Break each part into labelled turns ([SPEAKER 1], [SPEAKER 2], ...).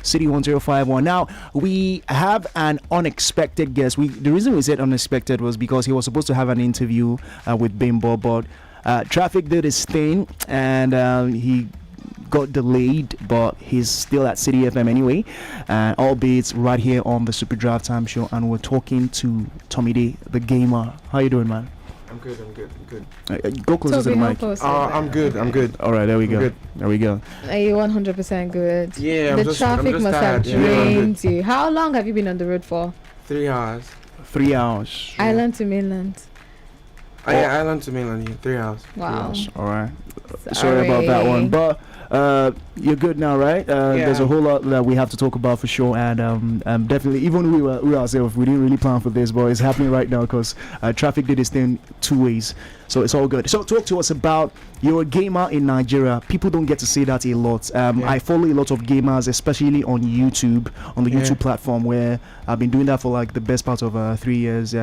[SPEAKER 1] City 1051. Now, we have an unexpected guest. The reason we said unexpected was because he was supposed to have an interview with Bimbo, but traffic did his thing, and he got delayed, but he's still at City FM anyway, and albeit right here on the Super Drive Time Show, and we're talking to Tomide, the gamer. How you doing, man?
[SPEAKER 2] I'm good.
[SPEAKER 1] Go closer to the mic.
[SPEAKER 2] I'm good.
[SPEAKER 1] All right, there we go. There we go.
[SPEAKER 3] Are you 100% good?
[SPEAKER 2] Yeah,
[SPEAKER 3] the traffic must have drained you. How long have you been on the road for?
[SPEAKER 2] 3 hours.
[SPEAKER 1] 3 hours.
[SPEAKER 3] Island to mainland.
[SPEAKER 2] Yeah, island to mainland. Yeah, 3 hours.
[SPEAKER 3] Wow.
[SPEAKER 1] All right. Sorry about that one, but you're good now, right? There's a whole lot that we have to talk about for sure, and definitely, even we ourselves, we didn't really plan for this, but it's happening right now because traffic did its thing 2 ways, so it's all good. So talk to us about, you're a gamer in Nigeria. People don't get to say that a lot. I follow a lot of gamers, especially on YouTube, on the YouTube platform, where I've been doing that for like the best part of 3 years.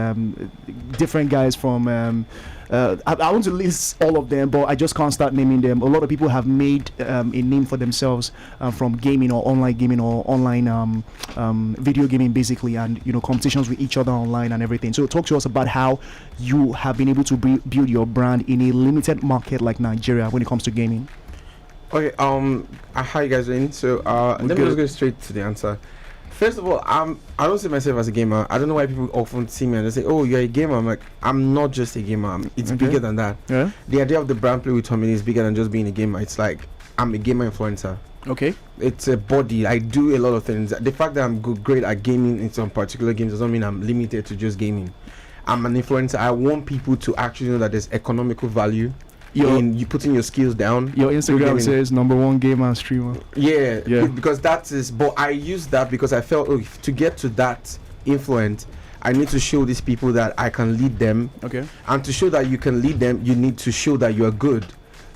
[SPEAKER 1] Different guys from I want to list all of them, but I just can't start naming them. A lot of people have made a name for themselves from gaming or online video gaming, basically, and competitions with each other online and everything. So talk to us about how you have been able to build your brand in a limited market like Nigeria when it comes to gaming.
[SPEAKER 2] Okay, how you guys doing? So let me just go straight to the answer. First of all, I don't see myself as a gamer. I don't know why people often see me and they say, "Oh, you're a gamer." I'm like, I'm not just a gamer. It's bigger than that. Yeah. The idea of the brand Play with Tomide is bigger than just being a gamer. It's like I'm a gamer influencer.
[SPEAKER 1] Okay.
[SPEAKER 2] It's a body. I do a lot of things. The fact that I'm great at gaming in some particular games doesn't mean I'm limited to just gaming. I'm an influencer. I want people to actually know that there's economical value. You putting your skills down.
[SPEAKER 1] Your Instagram says #1 gamer and streamer.
[SPEAKER 2] Yeah. Because that is. But I use that because I felt to get to that influence, I need to show these people that I can lead them. Okay. And to show that you can lead them, you need to show that you are good.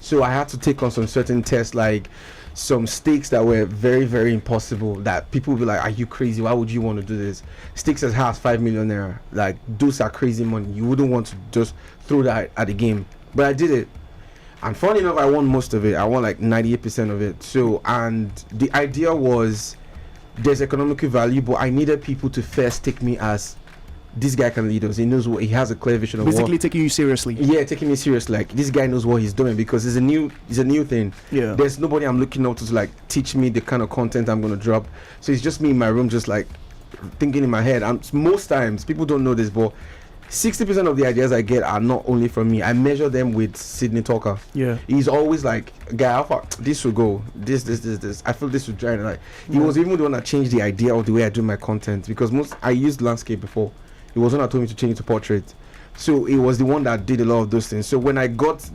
[SPEAKER 2] So I had to take on some certain tests, like some stakes that were very, very impossible. That people will be like, "Are you crazy? Why would you want to do this?" Stakes as high as 5 million naira. Like those are crazy money. You wouldn't want to just throw that at the game. But I did it. And funny enough, I won most of it. I won like 98% of it. So, and the idea was there's economical value, but I needed people to first take me as this guy can lead us. He knows what he has a clear vision of.
[SPEAKER 1] Basically, taking you seriously.
[SPEAKER 2] Yeah, taking me seriously. Like this guy knows what he's doing because it's a new thing. Yeah. There's nobody I'm looking up to like teach me the kind of content I'm gonna drop. So it's just me in my room, just like thinking in my head. And most times people don't know this, but 60% of the ideas I get are not only from me. I measure them with Sydney Talker. Yeah. He's always like, "Guy, how far this will go? This. I feel this would try." And like, he was even the one that changed the idea of the way I do my content, because I used landscape before. He was the one that told me to change to portrait. So he was the one that did a lot of those things. So when I got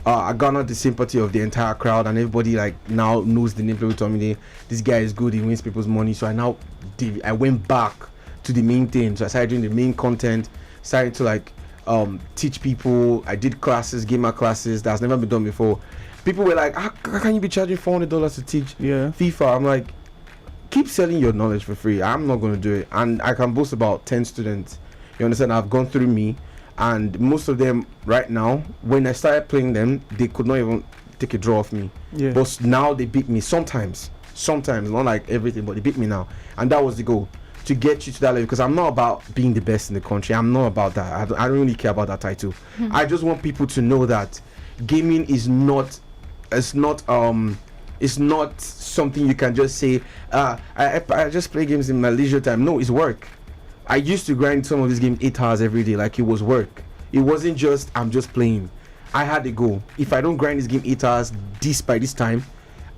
[SPEAKER 2] I garnered the sympathy of the entire crowd, and everybody like now knows the name Play with Tomide. This guy is good. He wins people's money. So I went back to the main thing. So I started doing the main content, started to like teach people. I did classes, gamer classes that's never been done before. People were like, how can you be charging $400 to teach FIFA? I'm like, keep selling your knowledge for free. I'm not going to do it. And I can boast about 10 students, you understand, I've gone through me, and most of them right now, when I started playing them, they could not even take a draw off me. But now they beat me sometimes, not like everything, but they beat me now. And that was the goal, to get you to that level, because I'm not about being the best in the country. I'm not about that. I don't really care about that title. I just want people to know that gaming is not something you can just say, I just play games in my leisure time. No, it's work. I used to grind some of these games 8 hours every day, like it was work. It wasn't just I'm just playing. I had a goal. If I don't grind this game 8 hours by this time,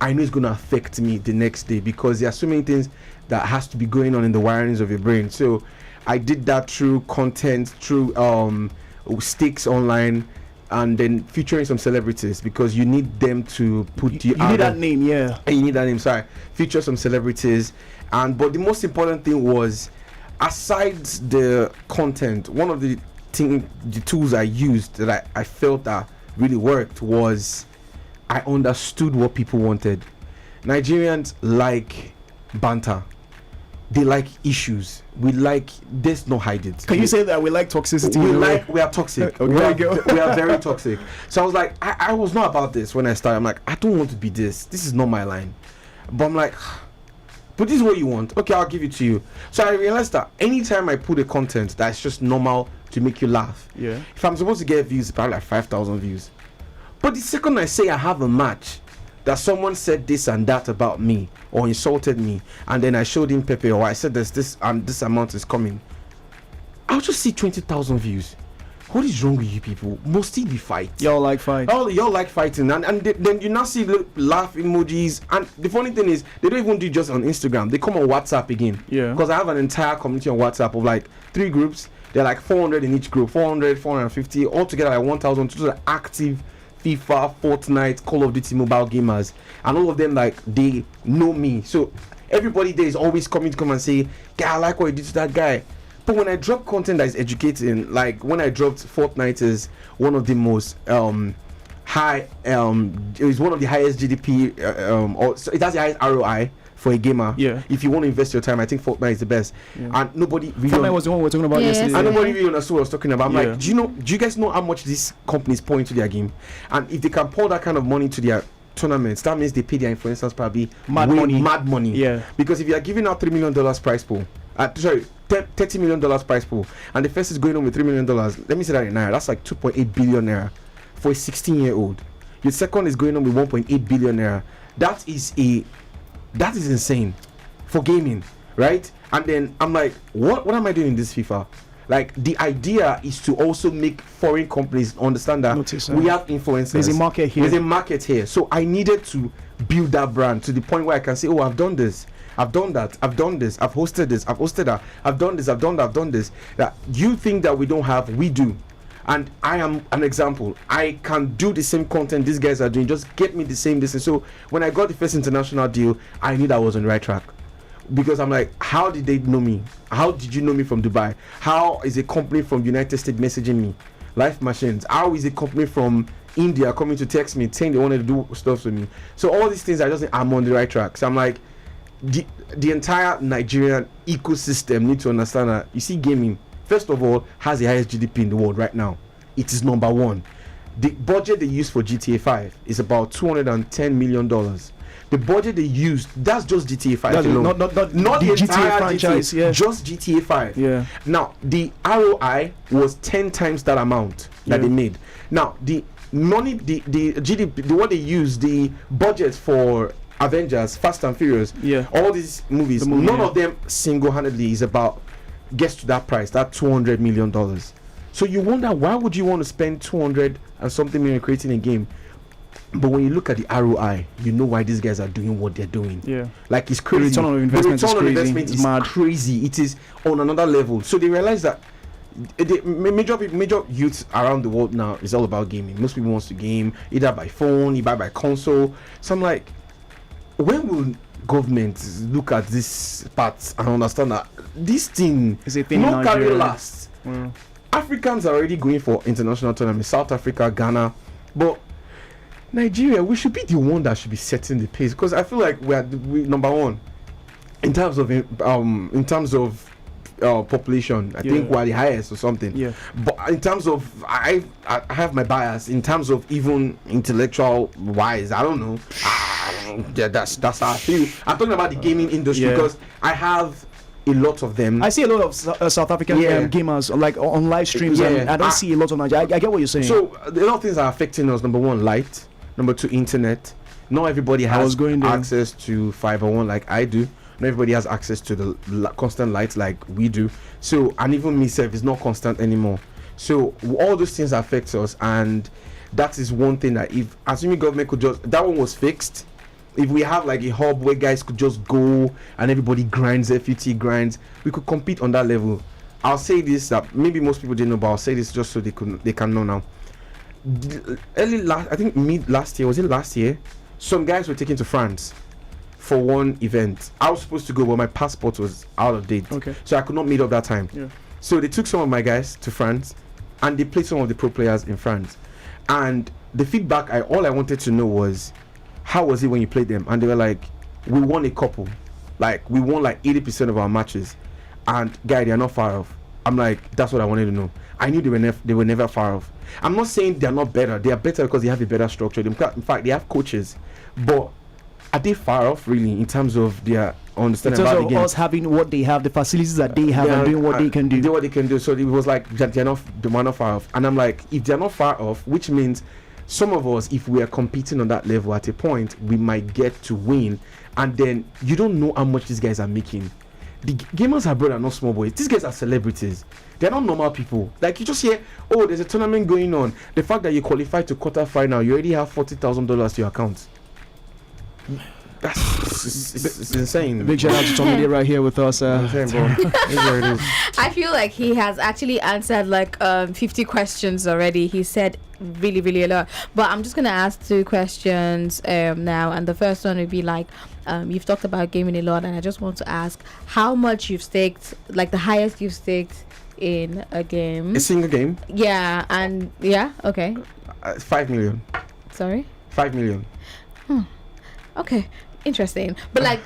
[SPEAKER 2] I know it's going to affect me the next day, because there are so many things that has to be going on in the wirings of your brain. So I did that through content, through stakes online, and then featuring some celebrities, because you need them to put you
[SPEAKER 1] need that name. You
[SPEAKER 2] need that name, sorry. Feature some celebrities. But the most important thing was, aside the content, one of the tools I used that I felt that really worked was I understood what people wanted. Nigerians like banter. They like issues. There's no hide it.
[SPEAKER 1] Can you say that we like toxicity?
[SPEAKER 2] We are toxic. We are very toxic. So I was like, I was not about this when I started. I'm like, I don't want to be this. This is not my line. But I'm like, but this is what you want. Okay, I'll give it to you. So I realized that anytime I put a content that's just normal to make you laugh, if I'm supposed to get views, probably like 5,000 views. But the second I say I have a match that someone said this and that about me or insulted me, and then I showed him Pepe, or I said there's this and this amount is coming, I'll just see 20,000 views. What is wrong with you people? Must it be fight?
[SPEAKER 1] Y'all like fight.
[SPEAKER 2] Oh, y'all like fighting, and then you now see the laugh emojis. And the funny thing is, they don't even do just on Instagram. They come on WhatsApp again.
[SPEAKER 1] Yeah.
[SPEAKER 2] Because I have an entire community on WhatsApp of like 3 groups. They're like 400 in each group, 400, 450, altogether like 1,000. Those are active FIFA, Fortnite, Call of Duty mobile gamers, and all of them like they know me. So everybody there is always coming to come and say, "Guy, I like what you did to that guy." But when I drop content that is educating, like when I dropped Fortnite is one of the most high, it is one of the highest GDP, or so it has the highest ROI for a gamer.
[SPEAKER 1] Yeah.
[SPEAKER 2] If you want to invest your time, I think Fortnite is the best. Yeah. And nobody really
[SPEAKER 1] Fortnite was the one we were talking about yesterday.
[SPEAKER 2] And nobody really understood what I was talking about. I'm like, do you guys know how much these companies pour into their game? And if they can pour that kind of money to their tournaments, that means they pay their influencers probably mad money.
[SPEAKER 1] Yeah.
[SPEAKER 2] Because if you are giving out $3 million prize pool, $30 million prize pool, and the first is going on with $3 million. Let me say that in naira. That's like 2.8 billion naira for a 16-year-old. Your second is going on with 1.8 billion naira. That is insane for gaming, right? And then I'm like, what am I doing in this FIFA? Like, the idea is to also make foreign companies understand that we have influencers.
[SPEAKER 1] There's a market here.
[SPEAKER 2] There's a market here. So I needed to build that brand to the point where I can say, oh, I've done this, I've done that, I've done this, I've hosted this, I've hosted that, I've done this, I've done that, I've done this. That you think that we don't have, we do. And I am an example. I can do the same content these guys are doing, just get me the same distance. So when I got the first international deal, I knew that I was on the right track. Because I'm like, how did they know me? How did you know me from Dubai? How is a company from United States messaging me? Life Machines. How is a company from India coming to text me saying they wanted to do stuff with me? So all these things, I'm on the right track. So I'm like, the entire Nigerian ecosystem need to understand that, you see, gaming, first of all, has the highest GDP in the world right now. It is number one. The budget they use for GTA 5 is about $210 million. The budget they used, that's just GTA 5 alone. Not the entire franchise, just GTA 5.
[SPEAKER 1] Yeah.
[SPEAKER 2] Now, the ROI was 10 times that amount that they made. Now, the money, the GDP, what they used, the budget for Avengers, Fast and Furious, all these movies, none of them single-handedly is about, gets to that price, that $200 million. So you wonder, why would you want to spend 200 and something million creating a game? But when you look at the ROI, you know why these guys are doing what they're doing. Yeah, like it's crazy.
[SPEAKER 1] The return on investment is mad.
[SPEAKER 2] Crazy. It is on another level. So they realize that the major youth around the world now is all about gaming. Most people wants to game either by phone, either by console. So I'm like, when will government look at this part and understand that this thing
[SPEAKER 1] is a thing?
[SPEAKER 2] No carry last. Africans are already going for international tournaments. South Africa, Ghana, but Nigeria, we should be the one that should be setting the pace, because I feel like we number one in terms of population. I think we're the highest or something. Yeah. But in terms of, I have my bias in terms of even intellectual wise. I don't know. That's how I feel. I'm talking about the gaming industry because I have a lot of them.
[SPEAKER 1] I see a lot of South African gamers like on live streams, and I don't see a lot of Nigeria. I get what you're saying.
[SPEAKER 2] So a lot of things are affecting us. Number one, light. Number two, internet. Not everybody has access to 501 like I do. Not everybody has access to the constant lights like we do. So, and even myself is not constant anymore. So all those things affect us, and that is one thing that, if assuming government could just, that one was fixed. If we have like a hub where guys could just go and everybody grinds, FUT grinds, we could compete on that level. I'll say this, that maybe most people didn't know, but I'll say this just so they can know now. I think mid last year, was it last year? Some guys were taken to France for one event. I was supposed to go, but my passport was out of date. Okay. So I could not meet up that time. Yeah. So they took some of my guys to France, and they played some of the pro players in France. And the feedback, all I wanted to know was, how was it when you played them? And they were like, we won a couple. Like, we won like 80% of our matches. And guy, they are not far off. I'm like, that's what I wanted to know. I knew they were never far off. I'm not saying they're not better. They are better because they have a better structure. In fact, they have coaches. But are they far off really in terms of their understanding
[SPEAKER 1] in terms
[SPEAKER 2] about
[SPEAKER 1] of
[SPEAKER 2] the game.
[SPEAKER 1] us having what they have, the facilities that they have, and doing what they can do.
[SPEAKER 2] Do what they can do. So it was like they're not far off. And I'm like, if they're not far off, which means some of us, if we are competing on that level at a point, we might get to win. And then you don't know how much these guys are making. The gamers abroad are not small boys. These guys are celebrities. They're not normal people. Like, you just hear, oh, there's a tournament going on. The fact that you qualify to quarterfinal, you already have $40,000 to your account. It's insane.
[SPEAKER 1] Big shout out to Tomide right here with us.
[SPEAKER 3] I feel like he has actually answered like 50 questions already. He said really, really a lot. But I'm just gonna ask 2 questions now, and the first one would be like, you've talked about gaming a lot, and I just want to ask how much you've staked, like the highest you've staked in a game.
[SPEAKER 2] A single game?
[SPEAKER 3] Yeah, and yeah, okay.
[SPEAKER 2] 5 million.
[SPEAKER 3] Sorry?
[SPEAKER 2] 5 million.
[SPEAKER 3] Okay, interesting. But like,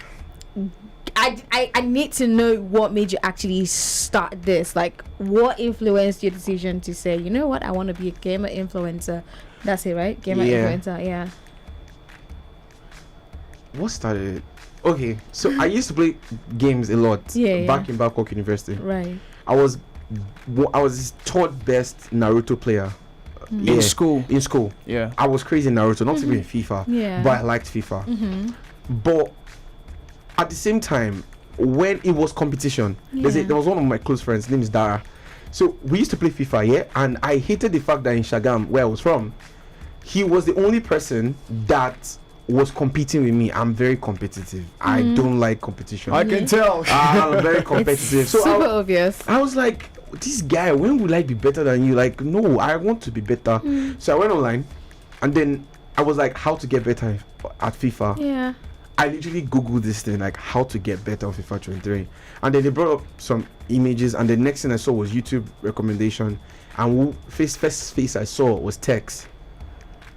[SPEAKER 3] I need to know what made you actually start this. Like, what influenced your decision to say, you know what, I want to be a gamer influencer? That's it, right? Gamer influencer, yeah. What
[SPEAKER 2] started it? Okay, so I used to play games a lot back in Babcock University.
[SPEAKER 3] Right.
[SPEAKER 2] I was his third best Naruto player.
[SPEAKER 1] In school.
[SPEAKER 2] Yeah. I was crazy in Naruto, not even in FIFA.
[SPEAKER 3] Yeah.
[SPEAKER 2] But I liked FIFA. But at the same time, when it was competition, there was one of my close friends, his name is Dara. So we used to play FIFA, and I hated the fact that in Shagam, where I was from, he was the only person that was competing with me. I'm very competitive. I don't like competition.
[SPEAKER 1] I can tell.
[SPEAKER 2] I'm very competitive.
[SPEAKER 3] It's super obvious.
[SPEAKER 2] I was like, this guy, when will I be better than you? Like, no, I want to be better. So I went online, and then I was like, how to get better at FIFA.
[SPEAKER 3] Yeah.
[SPEAKER 2] I literally googled this thing, like how to get better on FIFA 23, and then they brought up some images, and the next thing I saw was YouTube recommendation, and first face I saw was Tex,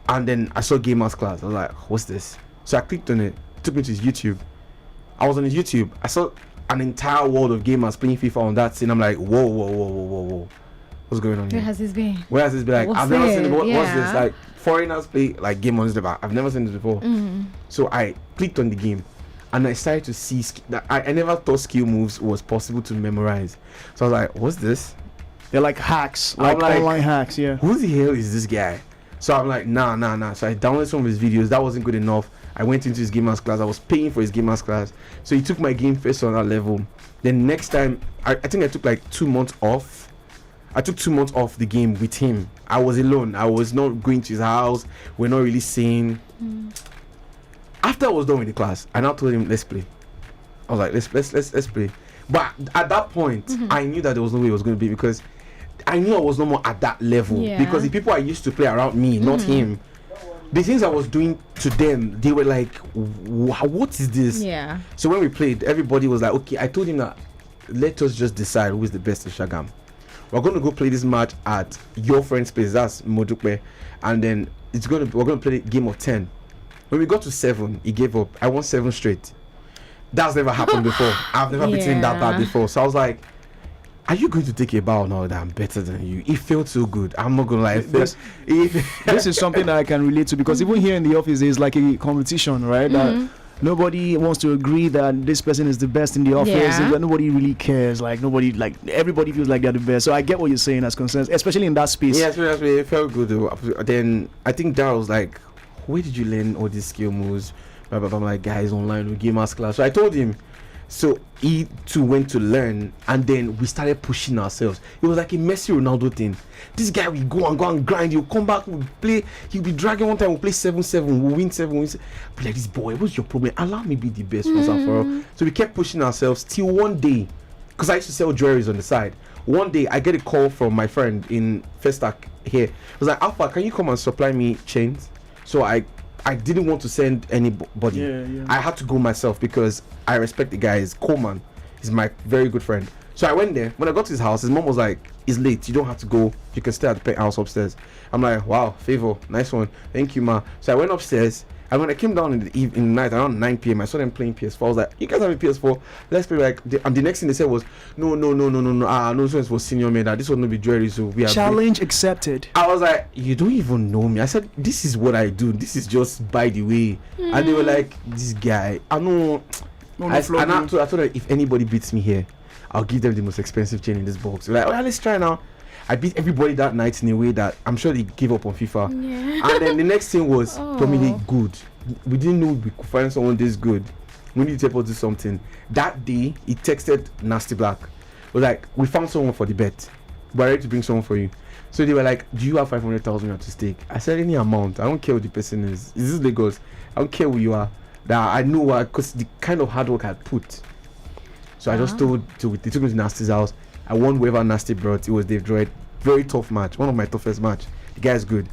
[SPEAKER 2] and then I saw Gamers Class. I was like, what's this? So I clicked on it. It took me to his YouTube. I was on his YouTube. I saw an entire world of gamers playing FIFA on that scene. I'm like, whoa, what's going on here?
[SPEAKER 3] Where has this been?
[SPEAKER 2] Like, I've never seen it. What's this? Like, foreigners play like game on this. I've never seen this before. So I clicked on the game, and I started to see that I never thought skill moves was possible to memorize. So I was like, what's this?
[SPEAKER 1] They're like hacks, like online hacks. Yeah.
[SPEAKER 2] Who the hell is this guy? So I'm like, nah. So I downloaded some of his videos. That wasn't good enough. I went into his gamers class. I was paying for his gamers class. So he took my game first on that level. Then next time, I think I took like 2 months off. I took 2 months off the game with him. I was alone. I was not going to his house. We're not really seeing. After I was done with the class, I now told him, let's play. I was like, let's play. But at that point, I knew that there was no way it was going to be, because I knew I was no more at that level. Because the people I used to play around me, not him, the things I was doing to them, they were like, what is this?
[SPEAKER 3] Yeah.
[SPEAKER 2] So when we played, everybody was like, okay, I told him that let us just decide who is the best in Shagam. We're going to go play this match at your friend's place, that's Modukwe, and then we're going to play the game of 10. When we got to 7, he gave up. I won 7 straight. That's never happened before. I've never beaten that bad before. So I was like, are you going to take a bow now that I'm better than you? It felt so good. I'm not gonna lie.
[SPEAKER 1] This is something that I can relate to, because even here in the office there's like a competition, right? That nobody wants to agree that this person is the best in the office, and nobody really cares. Like everybody feels like they're the best. So I get what you're saying as concerns, especially in that space.
[SPEAKER 2] Yeah, it felt good though. Then I think Daryl was like, where did you learn all these skill moves? I'm like, guys, online with gamers class. So I told him. So he too went to learn, and then we started pushing ourselves. It was like a Messi Ronaldo thing. This guy will go and grind. He'll come back, we'll play. He'll be dragging one time. We'll play 7-7. We'll win 7. But like, this boy, what's your problem? Allow me be the best once and for all. So we kept pushing ourselves till one day, because I used to sell jewelries on the side. One day I get a call from my friend in Festac here. I was like, Alpha, can you come and supply me chains? So I didn't want to send anybody. I had to go myself, because I respect the guy. He's Coleman. He's my very good friend. So I went there. When I got to his house, his mom was like, it's late. You don't have to go. You can stay at the penthouse upstairs. I'm like, wow, favor. Nice one. Thank you, ma. So I went upstairs. And when I came down in the night, around 9 p.m., I saw them playing PS4. I was like, you guys have a PS4? Let's play. And the next thing they said was, no. This one was senior made. This one will be jewelry. So we have
[SPEAKER 1] challenge accepted.
[SPEAKER 2] I was like, you don't even know me. I said, this is what I do. This is just by the way. And they were like, this guy, I know. I told her, if anybody beats me here, I'll give them the most expensive chain in this box. Like, let's try now. I beat everybody that night in a way that I'm sure they gave up on FIFA. Yeah. And then the next thing was Tomide good. We didn't know we could find someone this good. We need to help us do something. That day, he texted Nasty Black. It was like, we found someone for the bet. We're ready to bring someone for you. So they were like, do you have 500,000 at stake? I said, any amount. I don't care what the person is. Is this Lagos? I don't care who you are. That I know because the kind of hard work I put. So I just told, they took me to Nasty's house. I won whoever Nasty brought. It was Dave Droid. Very tough match. One of my toughest match. The guy's good.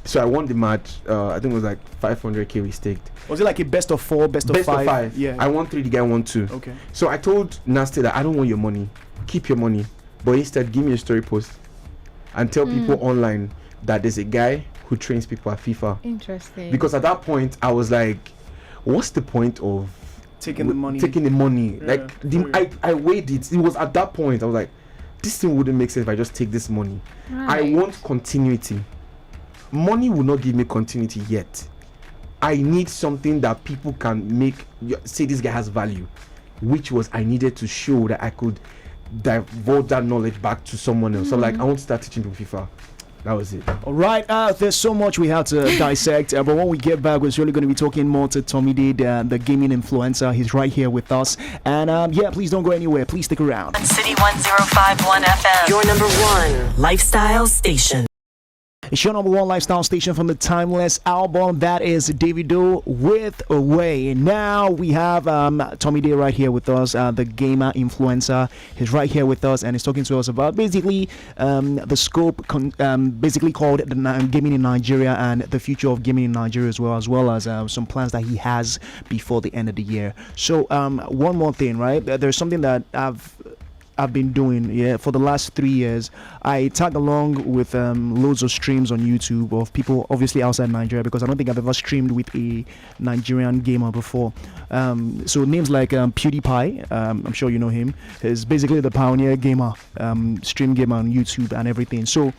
[SPEAKER 2] So I won the match. I think it was like 500k we staked.
[SPEAKER 1] Was it like a best of 4, best of 5?
[SPEAKER 2] Yeah. I won 3, the guy won 2.
[SPEAKER 1] Okay.
[SPEAKER 2] So I told Nasty that I don't want your money. Keep your money. But instead, give me a story post. And tell people online that there's a guy who trains people at FIFA.
[SPEAKER 3] Interesting.
[SPEAKER 2] Because at that point, I was like, what's the point of
[SPEAKER 1] taking the money?
[SPEAKER 2] Yeah, like, I weighed it. It was at that point, I was like, this thing wouldn't make sense if I just take this money. Right. I want continuity. Money will not give me continuity yet. I need something that people can say this guy has value, which was I needed to show that I could divulge that knowledge back to someone else. So like, I want to start teaching people FIFA. That was it.
[SPEAKER 1] All right. There's so much we have to dissect. But when we get back, we're really going to be talking more to Tomide, the gaming influencer. He's right here with us. And yeah, please don't go anywhere. Please stick around.
[SPEAKER 4] City 1051 FM, your number 1 lifestyle station.
[SPEAKER 1] It's your number 1 lifestyle station from the Timeless album. That is Davido with Away. And now we have Tomide right here with us, the gamer influencer. He's right here with us and he's talking to us about basically the scope, basically called the gaming in Nigeria and the future of gaming in Nigeria as well as some plans that he has before the end of the year. So one more thing, right? There's something that I've been doing for the last 3 years. I tag along with loads of streams on YouTube of people obviously outside Nigeria, because I don't think I've ever streamed with a Nigerian gamer before. So names like PewDiePie, I'm sure you know him, is basically the pioneer gamer, stream gamer on YouTube and everything. So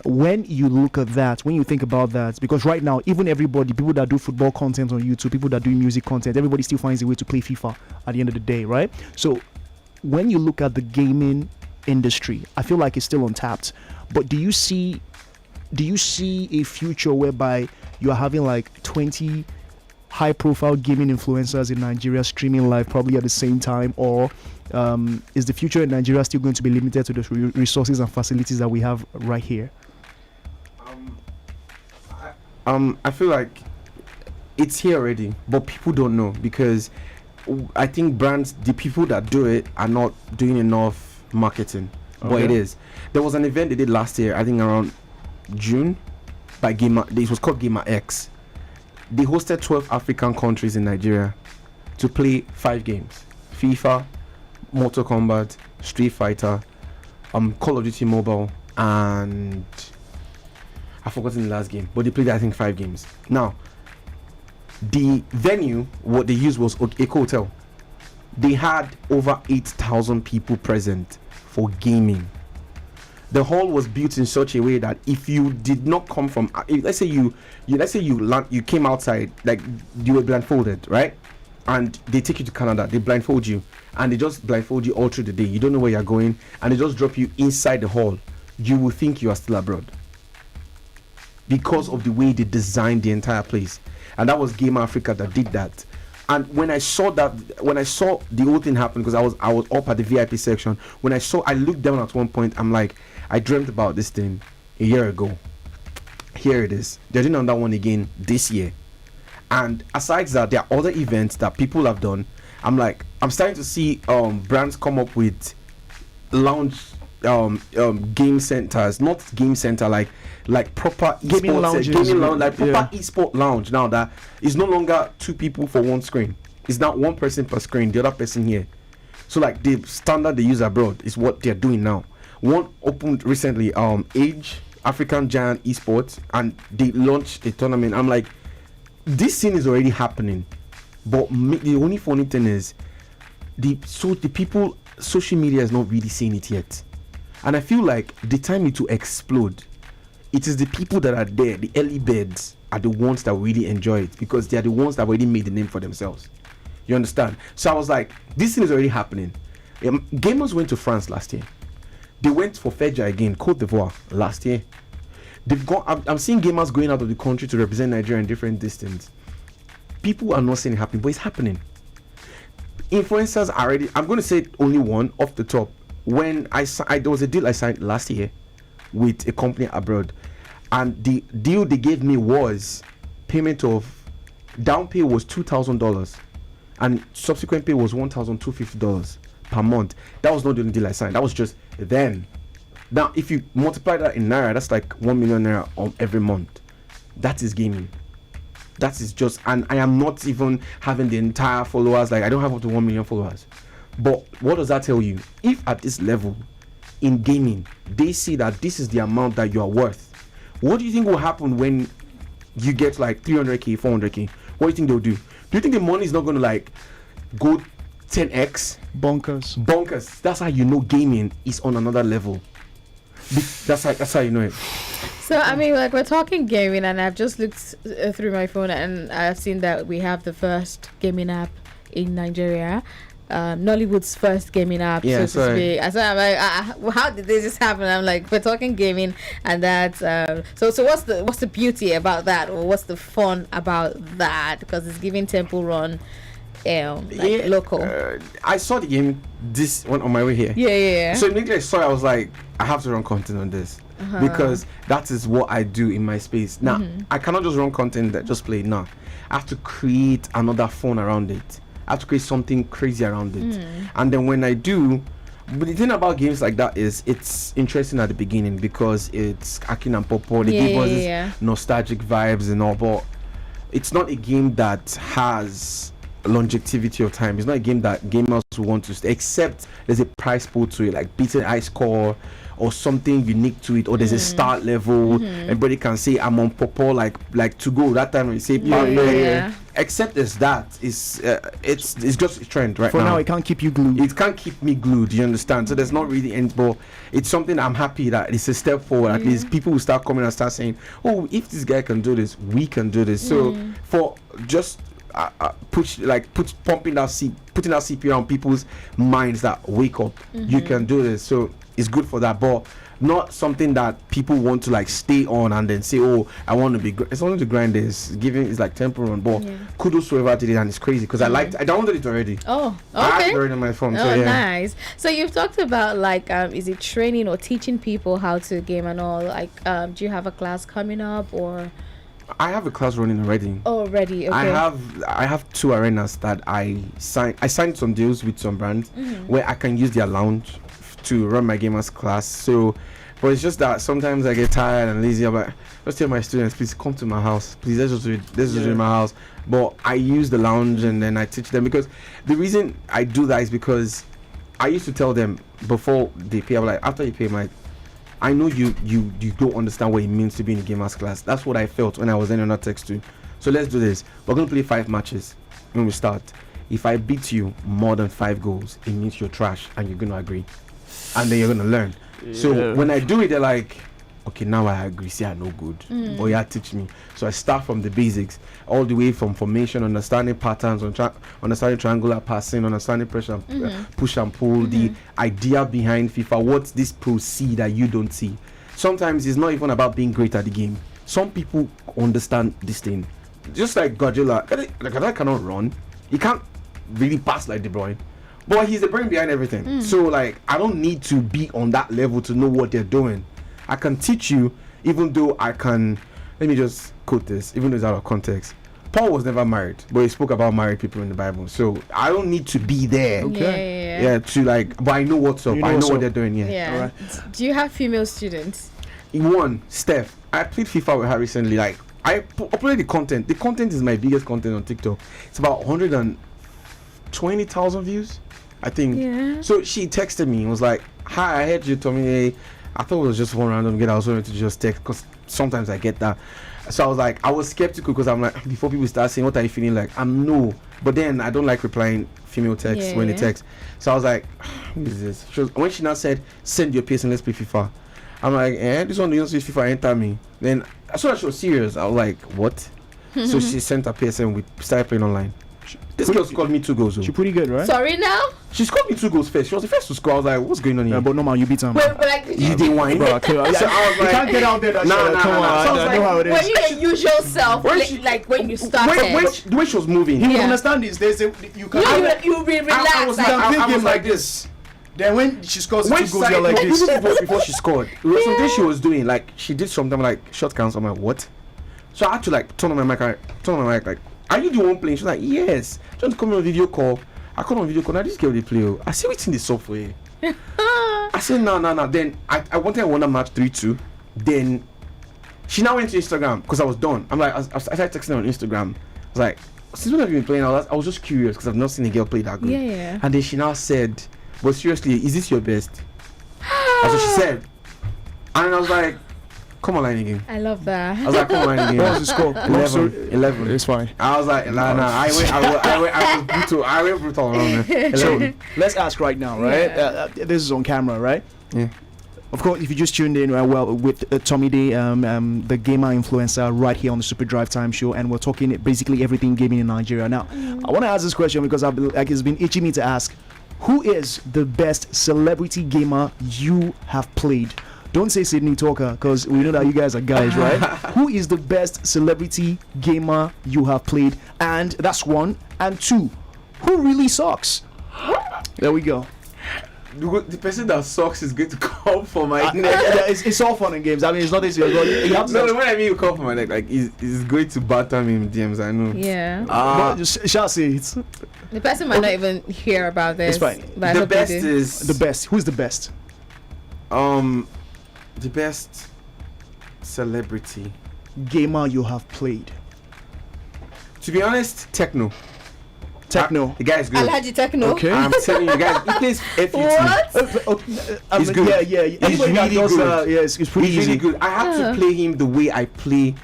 [SPEAKER 1] when you look at that, when you think about that, because right now, even people that do football content on YouTube, people that do music content, everybody still finds a way to play FIFA at the end of the day, right? So when you look at the gaming industry, I feel like it's still untapped. But do you see a future whereby you're having like 20 high-profile gaming influencers in Nigeria streaming live probably at the same time, or is the future in Nigeria still going to be limited to the resources and facilities that we have right here?
[SPEAKER 2] I feel like it's here already, but people don't know, because I think brands, the people that do it, are not doing enough marketing. Okay. But it is. There was an event they did last year, I think around June, by Gamer. It was called Gamer X. They hosted 12 African countries in Nigeria to play 5 games: FIFA, Mortal Kombat, Street Fighter, Call of Duty Mobile, and I've forgotten the last game. But they played, I think, 5 games. Now, the venue, what they used was Eco Hotel. They had over 8,000 people present for gaming. The hall was built in such a way that if you did not come from, let's say you came outside, like you were blindfolded, right? And they take you to Canada, they blindfold you, and they just blindfold you all through the day. You don't know where you're going, and they just drop you inside the hall. You will think you are still abroad, because of the way they designed the entire place. And that was Game Africa that did that. And when I saw the whole thing happen, because I was up at the VIP section, I looked down at one point, I'm like, I dreamt about this thing a year ago. Here it is. They're doing on that one again this year. And aside that, there are other events that people have done. I'm starting to see brands come up with lounge game centers, not game center, like proper
[SPEAKER 1] gaming lounge,
[SPEAKER 2] like proper esport lounge. Now that is no longer 2 people for one screen. It's now 1 person per screen, the other person here. So like the standard they use abroad is what they're doing now. One opened recently, Age African Giant Esports, and they launched a tournament. I'm like, this thing is already happening, but the only funny thing is the people, social media is not really seeing it yet. And I feel like the time it to explode, it is the people that are there, the early birds, are the ones that really enjoy it, because they are the ones that already made the name for themselves. You understand? So I was like, this thing is already happening. Gamers went to France last year. They went for Fedja again, Côte d'Ivoire last year. They've gone. I'm seeing gamers going out of the country to represent Nigeria in different distance. People are not saying it happening, but it's happening. Influencers are already. I'm going to say only one off the top. When there was a deal I signed last year with a company abroad, and the deal they gave me was payment of down pay was $2,000, and subsequent pay was $1,250 per month. That was not the only deal I signed. That was just then. Now, if you multiply that in naira, that's like 1 million naira every month. That is gaming. That is just, and I am not even having the entire followers. Like, I don't have up to 1 million followers. But what does that tell you? If at this level in gaming they see that this is the amount that you are worth, what do you think will happen when you get like 300k, 400k? What do you think they'll do? Do you think the money is not going to like go 10x? Bonkers. That's how you know gaming is on another level. That's how you know it.
[SPEAKER 3] So I mean, like, we're talking gaming, and I've just looked through my phone, and I've seen that we have the first gaming app in Nigeria. Nollywood's first gaming app, so to speak. So I'm like, how did this just happen? I'm like, we're talking gaming, and that's so what's the beauty about that, or what's the fun about that? Because it's giving Temple Run local.
[SPEAKER 2] I saw the game this one on my way here.
[SPEAKER 3] Yeah.
[SPEAKER 2] So immediately I saw it, I was like, I have to run content on this. Because that is what I do in my space. Now, I cannot just run content that just play. No, I have to create another phone around it. I have to create something crazy around it. And then when I do, but the thing about games like that is it's interesting at the beginning because it's Akin and Popo. They give us this nostalgic vibes and all, but it's not a game that has longevity of time. It's not a game that gamers will want to stay, except there's a price pool to it, like beating high score or something unique to it, or there's a start level. Everybody can say I'm on Popo like to go that time when you say except there's that it's just a trend right
[SPEAKER 1] now. For now
[SPEAKER 2] it
[SPEAKER 1] can't keep you glued.
[SPEAKER 2] It can't keep me glued, you understand? So there's not really end, but it's something I'm happy that it's a step forward. At least people will start coming and start saying, oh, if this guy can do this, we can do this. So for just putting that CPR on people's minds that wake up, you can do this. So it's good for that, but not something that people want to like stay on and then say, oh, I want to be it's only to grind this giving is like temporary on, but kudos to whoever did it, and it's crazy because I downloaded it already.
[SPEAKER 3] Oh, okay.
[SPEAKER 2] I have it already on my phone. So
[SPEAKER 3] nice. So you've talked about like is it training or teaching people how to game and all, like do you have a class coming up? Or
[SPEAKER 2] I have a class running already.
[SPEAKER 3] Okay.
[SPEAKER 2] I have 2 arenas that I signed some deals with some brands where I can use their lounge to run my gamers class. So, but it's just that sometimes I get tired and lazy. I'm like, let's tell my students, please come to my house. Please, let's just do it in my house. But I use the lounge and then I teach them, because the reason I do that is because I used to tell them before they pay. I'm like, after you pay I know you don't understand what it means to be in a gamers class. That's what I felt when I was in another text too. So let's do this. We're going to play 5 matches when we start. If I beat you more than 5 goals, it means you're trash and you're going to agree. And then you're going to learn. So when I do it, they're like, okay, now I agree. See, I'm no good. Or teach me. So I start from the basics, all the way from formation, understanding patterns, understanding triangular passing, understanding pressure, push and pull, the idea behind FIFA, what's this pro see that you don't see. Sometimes it's not even about being great at the game. Some people understand this thing. Just like Godzilla, Godzilla cannot run. He can't really pass like De Bruyne. But he's the brain behind everything. So like, I don't need to be on that level to know what they're doing. I can teach you, even though I can. Let me just quote this, even though it's out of context. Paul was never married, but he spoke about married people in the Bible. So I don't need to be there.
[SPEAKER 3] Okay.
[SPEAKER 2] Yeah, to like, but I know what's up. I know what they're doing. Yeah.
[SPEAKER 3] All right. Do you have female students?
[SPEAKER 2] One, Steph. I played FIFA with her recently. Like, I uploaded the content. The content is my biggest content on TikTok. It's about 120,000 views, I think.
[SPEAKER 3] Yeah.
[SPEAKER 2] So she texted me and was like, "Hi, I heard you told me." I thought it was just one random girl. I was going to just text because sometimes I get that. So I was like, I was skeptical because I'm like, before people start saying, what are you feeling like? I'm no. But then I don't like replying female texts when they text. So I was like, who is this? When she now said, send your PS and let's play FIFA. I'm like, this one don't use FIFA, enter me. Then I saw that she was serious. I was like, what? So she sent her PS and we started playing online. This girl scored me 2 goals.
[SPEAKER 1] She's pretty good, right?
[SPEAKER 3] Sorry now?
[SPEAKER 2] She scored me 2 goals first. She was the first to score. I was like, what's going on here?
[SPEAKER 1] But normal, you beat her.
[SPEAKER 3] But like,
[SPEAKER 2] You didn't whine.
[SPEAKER 1] Bro, okay,
[SPEAKER 2] So I was like,
[SPEAKER 1] you can't get out there. Come on,
[SPEAKER 2] So I was
[SPEAKER 1] I know how it is.
[SPEAKER 3] when you're your usual self, like when you started.
[SPEAKER 2] The way she was moving.
[SPEAKER 1] You understand this? You can.
[SPEAKER 3] You be relaxed.
[SPEAKER 2] I was like this.
[SPEAKER 1] Then when she scores 2 goals,
[SPEAKER 2] When
[SPEAKER 1] you're like this.
[SPEAKER 2] before she scored, it was something she was doing. Like she did something like shot counts. I'm like, what? So I had to like turn on my mic. Like, are you the one playing? She's like, yes. Just come on video call. I call on video call. Now this girl they play. I see what's in the software. I said no. Then I wanted to win a match 3-2. Then she now went to Instagram because I was done. I'm like, I started texting her on Instagram. I was like, since when have you been playing? I was just curious because I've not seen a girl play that good.
[SPEAKER 3] Yeah.
[SPEAKER 2] And then she now said, but seriously, is this your best? That's what she said. And I was like, come on, line again.
[SPEAKER 3] I love that.
[SPEAKER 2] I was like, come on, line again.
[SPEAKER 1] What was the score?
[SPEAKER 2] 11.
[SPEAKER 1] It's fine.
[SPEAKER 2] I was like, nah. I went brutal around there.
[SPEAKER 1] So let's ask right now, right?
[SPEAKER 3] Yeah.
[SPEAKER 1] This is on camera, right?
[SPEAKER 2] Yeah.
[SPEAKER 1] Of course, if you just tuned in, well, with Tomide, the gamer influencer, right here on the Super Drive Time Show, and we're talking basically everything gaming in Nigeria. Now, I want to ask this question because it's been itching me to ask: who is the best celebrity gamer you have played? Don't say Sydney Talker, because we know that you guys are guys, right? Who is the best celebrity gamer you have played? And that's 1. And 2, who really sucks? There we go.
[SPEAKER 2] The person that sucks is going to come for my neck.
[SPEAKER 1] It's all fun and games. I mean, it's not this. You have to
[SPEAKER 2] No, when I mean you come for my neck, like he's going to batter me in DMs. I know.
[SPEAKER 3] Yeah.
[SPEAKER 1] Shall say it.
[SPEAKER 3] The person might not even hear about this.
[SPEAKER 1] It's fine.
[SPEAKER 3] But
[SPEAKER 2] The best is
[SPEAKER 1] The best. Who's the best?
[SPEAKER 2] The best celebrity
[SPEAKER 1] gamer you have played.
[SPEAKER 2] To be honest, Techno.
[SPEAKER 1] Techno.
[SPEAKER 2] The guy is good.
[SPEAKER 3] Alhaji Techno.
[SPEAKER 1] Okay.
[SPEAKER 2] I'm telling you guys, he plays FUT.
[SPEAKER 3] What?
[SPEAKER 2] He's good.
[SPEAKER 1] Yeah.
[SPEAKER 2] He's
[SPEAKER 1] Anybody that
[SPEAKER 2] really
[SPEAKER 1] does,
[SPEAKER 2] good.
[SPEAKER 1] it's pretty
[SPEAKER 2] He's
[SPEAKER 1] easy.
[SPEAKER 2] really good. I had to play him the way I play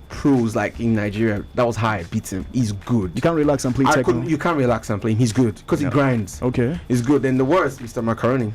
[SPEAKER 2] pros, like in Nigeria. That was how I beat him. He's good.
[SPEAKER 1] You can't relax and play Techno.
[SPEAKER 2] You can't relax and play him. He's good because he grinds.
[SPEAKER 1] Okay.
[SPEAKER 2] He's good. Then the worst, Mr. Macaroni.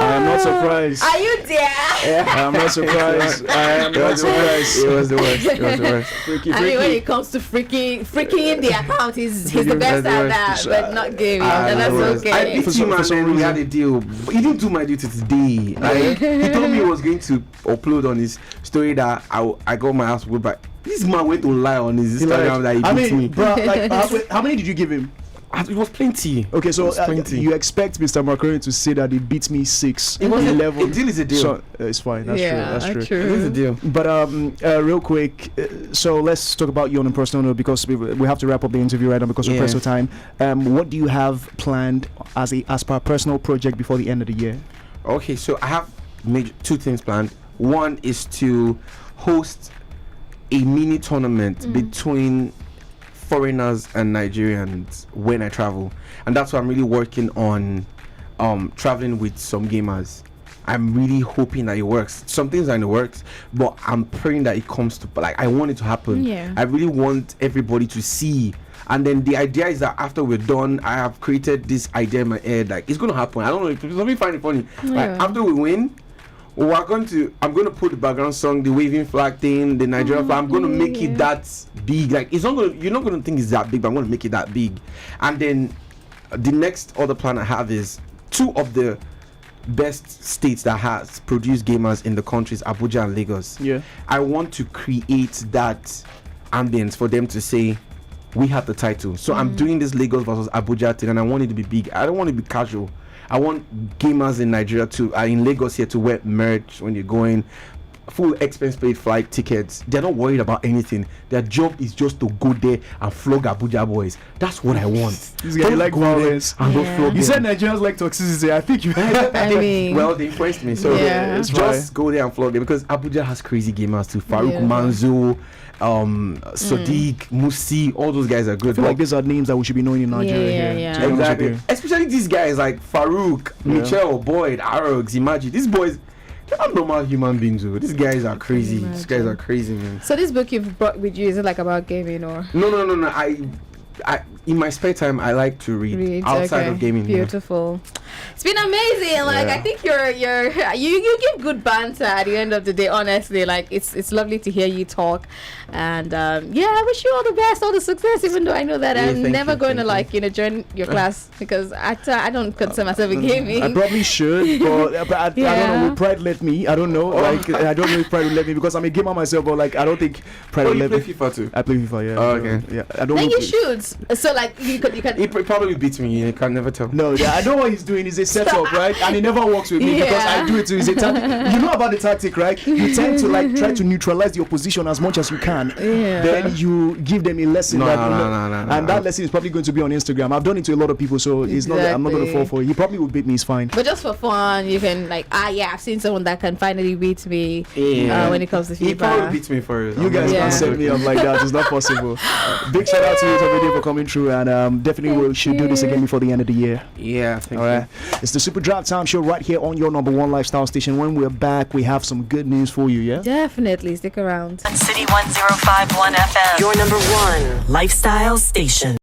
[SPEAKER 1] I am not surprised.
[SPEAKER 3] Are you there?
[SPEAKER 1] I am not surprised. I am not surprised.
[SPEAKER 2] It was the worst.
[SPEAKER 1] Freaky.
[SPEAKER 3] I mean, when it comes to freaking in the account, he's the best at that, but not gaming. And that's okay.
[SPEAKER 2] I beat him and then we had a deal. But he didn't do my duty today. Like, he told me he was going to upload on his story that I got my ass whipped by. This man went to lie on his Instagram that he beat me.
[SPEAKER 1] Bro, like, how many did you give him?
[SPEAKER 2] It was plenty.
[SPEAKER 1] Okay, so you expect Mr. Macaroni to say that he beat me 6
[SPEAKER 2] It was
[SPEAKER 1] 11.
[SPEAKER 2] A deal is a deal.
[SPEAKER 1] So, it's fine. That's true.
[SPEAKER 2] It is a deal.
[SPEAKER 1] But real quick, so let's talk about you on a personal note because we have to wrap up the interview right now because of press of time. What do you have planned as per personal project before the end of the year?
[SPEAKER 2] Okay, so I have made 2 things planned. One is to host a mini tournament between foreigners and Nigerians when I travel, and that's why I'm really working on traveling with some gamers. I'm really hoping that it works. Some things are in the works, but I'm praying that it comes to, like, I want it to happen. I really want everybody to see. And then the idea is that after we're done, I have created this idea in my head, like, it's going to happen. I don't know if some people find it funny. Like, after we win, I'm going to put the background song, the waving flag thing, the Nigerian flag. I'm going to make it that big. Like, you're not going to think it's that big, but I'm going to make it that big. And then the next other plan I have is 2 of the best states that has produced gamers in the countries, Abuja and Lagos. I want to create that ambience for them to say, we have the title. So I'm doing this Lagos versus Abuja thing, and I want it to be big. I don't want it to be casual. I want gamers in Nigeria in Lagos here to wear merch when you're going, full expense paid flight tickets. They're not worried about anything. Their job is just to go there and flog Abuja boys. That's what I want.
[SPEAKER 1] This guy like violence. You said Nigerians like toxicity. I think you.
[SPEAKER 2] Well, they impressed me. So just go there and flog them because Abuja has crazy gamers too. Farouk Manzo, Sadiq, Musi, all those guys are good.
[SPEAKER 1] I feel like these are names that we should be knowing in Nigeria.
[SPEAKER 2] Exactly. Especially these guys like Farouk, Michelle, Boyd, Arox, Imagine. These boys, they're not normal human beings. These guys are crazy. These guys are crazy, man.
[SPEAKER 3] So this book you've brought with you, is it like about gaming or?
[SPEAKER 2] No. I in my spare time I like to read outside of gaming.
[SPEAKER 3] Beautiful. It's been amazing. Like I think you give good banter at the end of the day. Honestly, like it's lovely to hear you talk, and I wish you all the best, all the success. Even though I know that I'm never going to join your class because I don't consider myself a gaming.
[SPEAKER 1] I probably should, but I don't know. Will Pride let me? I don't know. Like I don't know if Pride will let me because I'm a gamer myself. But like I don't think Pride will let me.
[SPEAKER 2] You play FIFA too?
[SPEAKER 1] I play FIFA. Yeah.
[SPEAKER 2] Oh, okay.
[SPEAKER 1] Yeah. I don't.
[SPEAKER 3] Then you should. So like you can.
[SPEAKER 2] He probably beats me. You can never tell.
[SPEAKER 1] No, I know what he's doing. Is a setup, right? And he never works with me because I do it too. It's a tactic. You know about the tactic, right? You tend to like try to neutralize the opposition as much as you can.
[SPEAKER 3] Yeah.
[SPEAKER 1] Then you give them a lesson.
[SPEAKER 2] No,
[SPEAKER 1] and that lesson is probably going to be on Instagram. I've done it to a lot of people, so it's not. I'm not going to fall for it. He probably would beat me. It's fine.
[SPEAKER 3] But just for fun, you can like I've seen someone that can finally beat me when it comes to FIFA.
[SPEAKER 2] He probably beats me for it.
[SPEAKER 1] You guys can't set me up like that. It's not possible. Big shout out to you, Tomide, for coming through, and definitely we should do this again before the end of the year.
[SPEAKER 2] Yeah.
[SPEAKER 1] All right. It's the Super Drive Time Show right here on your number one lifestyle station. When we're back, we have some good news for you. Yeah.
[SPEAKER 3] Definitely stick around.
[SPEAKER 4] City 1051 FM, your number one lifestyle station.